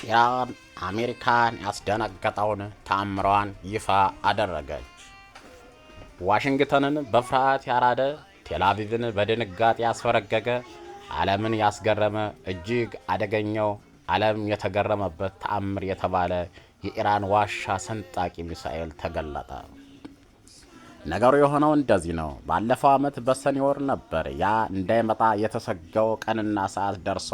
ኢራን አሜሪካን ያስደነገጠውን ተአምሯን ይፋ አደረገች። ዋሽንግተንን በፍርሃት ያራደ፣ ቴልአቪቭን በድንጋጤ ያስፈረገገ፣ ዓለምን ያስገረመ እጅግ አደገኛው ዓለም የተገረመበት ተአምር የተባለ የኢራን ዋሻ ሰንጣቂ ሚሳኤል ተገለጠ። ነገሩ የሆነው እንደዚህ ነው። ባለፈው ዓመት በሰኔ ወር ነበር ያ እንዳይመጣ የተሰጋው ቀንና ሰዓት ደርሶ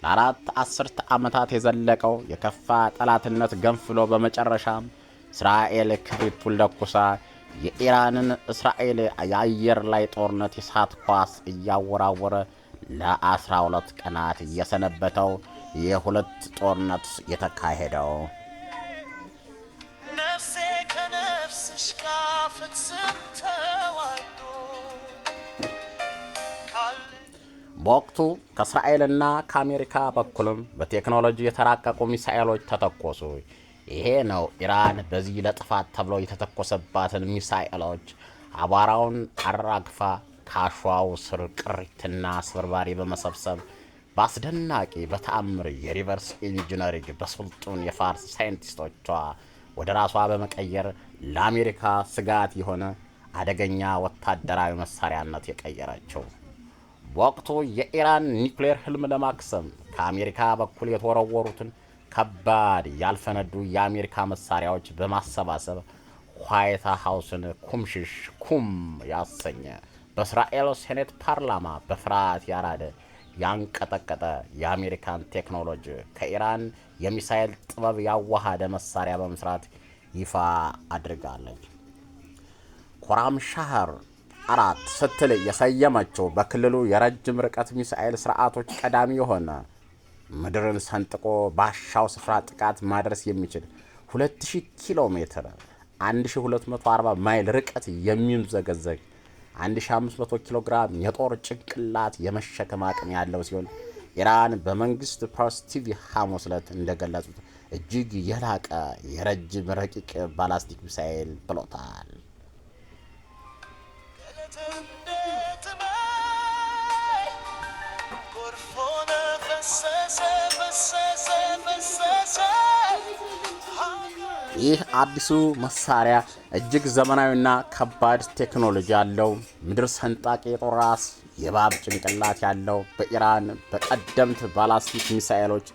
ለአራት አስርተ ዓመታት የዘለቀው የከፋ ጠላትነት ገንፍሎ በመጨረሻም እስራኤል ክብሪቱን ለኩሳ የኢራንን እስራኤል የአየር ላይ ጦርነት የሳት ኳስ እያወራወረ ለ12 ቀናት እየሰነበተው የሁለት ጦርነት የተካሄደው ነፍሴ ከነፍስሽ ጋር ፍጹም ተዋህዶ በወቅቱ ከእስራኤልና ከአሜሪካ በኩልም በቴክኖሎጂ የተራቀቁ ሚሳኤሎች ተተኮሱ። ይሄ ነው ኢራን በዚህ ለጥፋት ተብሎ የተተኮሰባትን ሚሳኤሎች አቧራውን አራግፋ ካሸዋው ስር ቅሪትና ስብርባሪ በመሰብሰብ በአስደናቂ በተአምር የሪቨርስ ኢንጂነሪንግ በስልጡን የፋርስ ሳይንቲስቶቿ ወደ ራሷ በመቀየር ለአሜሪካ ስጋት የሆነ አደገኛ ወታደራዊ መሳሪያነት የቀየረችው። በወቅቱ የኢራን ኒውክሌር ህልም ለማክሰም ከአሜሪካ በኩል የተወረወሩትን ከባድ ያልፈነዱ የአሜሪካ መሳሪያዎች በማሰባሰብ ዋይት ሃውስን ኩምሽሽ ኩም ያሰኘ፣ በእስራኤል ሴኔት ፓርላማ በፍርሃት ያራደ ያንቀጠቀጠ የአሜሪካን ቴክኖሎጂ ከኢራን የሚሳኤል ጥበብ ያዋሃደ መሳሪያ በመስራት ይፋ አድርጋለች። ኮራምሻህር 4 ስትል የሰየመችው በክልሉ የረጅም ርቀት ሚሳኤል ስርዓቶች ቀዳሚ የሆነ ምድርን ሰንጥቆ ባሻው ስፍራ ጥቃት ማድረስ የሚችል 2000 ኪሎ ሜትር 1240 ማይል ርቀት የሚምዘገዘግ 1500 ኪሎ ግራም የጦር ጭንቅላት የመሸከም አቅም ያለው ሲሆን ኢራን በመንግስት ፕሬስ ቲቪ ሐሙስ ዕለት እንደገለጹት እጅግ የላቀ የረጅም ረቂቅ ባላስቲክ ሚሳኤል ብሎታል። ይህ አዲሱ መሳሪያ እጅግ ዘመናዊና ከባድ ቴክኖሎጂ ያለው ምድር ሰንጣቂ የጦር ራስ የባብ ጭንቅላት ያለው በኢራን በቀደምት ባላስቲክ ሚሳኤሎች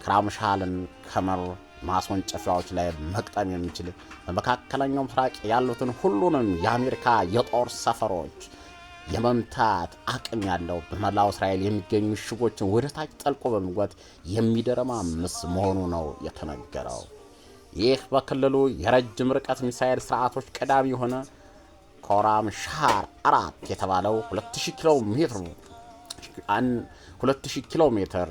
ክራምሻልን ከመር ማስወንጨፊያዎች ላይ መቅጠም የሚችል በመካከለኛው ምስራቅ ያሉትን ሁሉንም የአሜሪካ የጦር ሰፈሮች የመምታት አቅም ያለው በመላው እስራኤል የሚገኙ ምሽጎችን ወደ ታች ጠልቆ በመግባት የሚደረማምስ መሆኑ ነው የተነገረው። ይህ በክልሉ የረጅም ርቀት ሚሳኤል ስርዓቶች ቀዳሚ የሆነ ኮራምሻህር 4 የተባለው 2000 ኪሎ ሜትር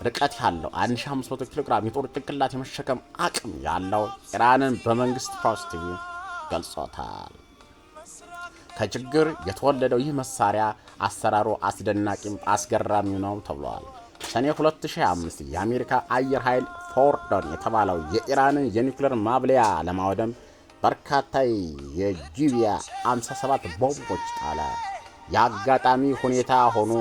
ርቀት ያለው 1500 ኪሎ ግራም የጦር ጭንቅላት የመሸከም አቅም ያለው ኢራንን በመንግስት ፕሬስ ቲቪ ገልጾታል። ከችግር የተወለደው ይህ መሳሪያ አሰራሩ አስደናቂም አስገራሚ ነው ተብሏል። ሰኔ 2005 የአሜሪካ አየር ኃይል ፎርዶን የተባለው የኢራንን የኒውክሌር ማብለያ ለማውደም በርካታ የጂቢያ 57 ቦምቦች ጣለ። የአጋጣሚ ሁኔታ ሆኖ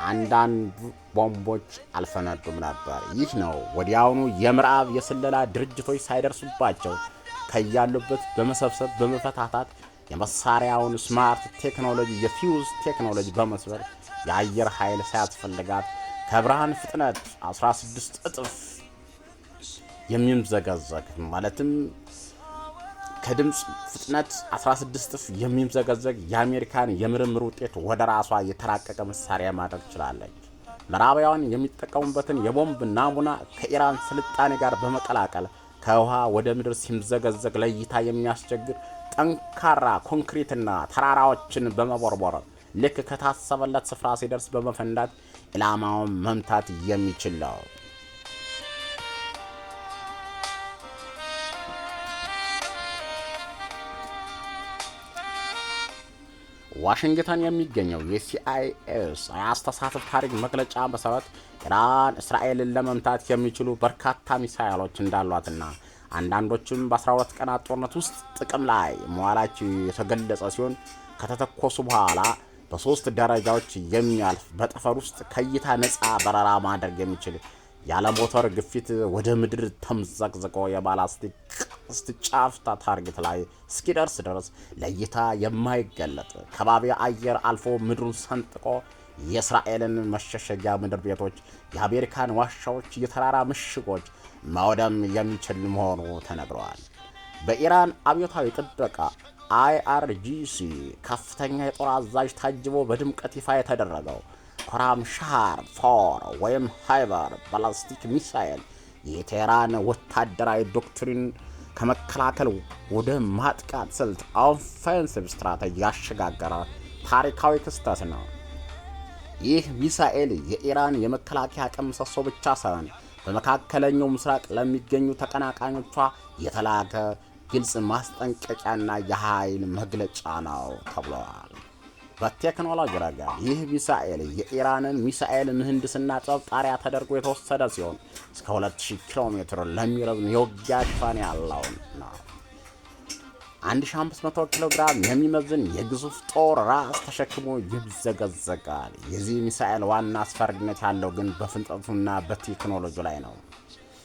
አንዳንድ ቦምቦች አልፈነዱም ነበር። ይህ ነው ወዲያውኑ የምዕራብ የስለላ ድርጅቶች ሳይደርሱባቸው ከያሉበት በመሰብሰብ በመፈታታት የመሳሪያውን ስማርት ቴክኖሎጂ የፊውዝ ቴክኖሎጂ በመስበር የአየር ኃይል ሳያስፈልጋት ከብርሃን ፍጥነት 16 እጥፍ የሚምዘገዘግ ማለትም ከድምፅ ፍጥነት 16 እጥፍ የሚምዘገዘግ የአሜሪካን የምርምር ውጤት ወደ ራሷ የተራቀቀ መሳሪያ ማድረግ ችላለች። ምዕራባውያን የሚጠቀሙበትን የቦምብ ናሙና ከኢራን ስልጣኔ ጋር በመቀላቀል ከውሃ ወደ ምድር ሲምዘገዘግ ለእይታ የሚያስቸግር ጠንካራ ኮንክሪትና ተራራዎችን በመቦርቦር ልክ ከታሰበለት ስፍራ ሲደርስ በመፈንዳት ኢላማውን መምታት የሚችል ነው። ዋሽንግተን የሚገኘው የሲአይኤስ የአስተሳሰብ ታሪክ መግለጫ መሰረት ኢራን እስራኤልን ለመምታት የሚችሉ በርካታ ሚሳኤሎች እንዳሏትና አንዳንዶችም በ12 ቀናት ጦርነት ውስጥ ጥቅም ላይ መዋላቸው የተገለጸ ሲሆን ከተተኮሱ በኋላ በ3 ደረጃዎች የሚያልፍ በጠፈር ውስጥ ከእይታ ነፃ በረራ ማድረግ የሚችል ያለ ሞተር ግፊት ወደ ምድር ተምዘግዝቆ የባላስቲክ ቀስት ጫፍ ታርጌት ላይ እስኪደርስ ድረስ ለእይታ የማይገለጥ ከባቢ አየር አልፎ ምድሩን ሰንጥቆ የእስራኤልን መሸሸጊያ ምድር ቤቶች፣ የአሜሪካን ዋሻዎች፣ የተራራ ምሽጎች ማውደም የሚችል መሆኑ ተነግሯል። በኢራን አብዮታዊ ጥበቃ IRGC ከፍተኛ የጦር አዛዥ ታጅቦ በድምቀት ይፋ የተደረገው ኮራም ሻር 4 ወይም ሃይበር ባላስቲክ ሚሳኤል የቴህራን ወታደራዊ ዶክትሪን ከመከላከል ወደ ማጥቃት ስልት ኦፌንሲቭ ስትራቴጂ ያሸጋገረ ታሪካዊ ክስተት ነው። ይህ ሚሳኤል የኢራን የመከላከያ አቅም ምሰሶ ብቻ ሳይሆን በመካከለኛው ምስራቅ ለሚገኙ ተቀናቃኞቿ የተላከ ግልጽ ማስጠንቀቂያና የኃይል መግለጫ ነው ተብሏል። በቴክኖሎጂ ረገድ ይህ ሚሳኤል የኢራንን ሚሳኤል ምህንድስና ጥበብ ጣሪያ ተደርጎ የተወሰደ ሲሆን እስከ 2000 ኪሎ ሜትር ለሚረዝም የውጊያ ሽፋን ያለው ነው። 1500 ኪሎ ግራም የሚመዝን የግዙፍ ጦር ራስ ተሸክሞ ይምዘገዘጋል። የዚህ ሚሳኤል ዋና አስፈሪነት ያለው ግን በፍጥነቱና በቴክኖሎጂ ላይ ነው።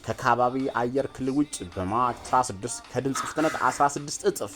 ከካባቢ አየር ክልል ውጭ በማክ 16 ከድምጽ ፍጥነት 16 እጥፍ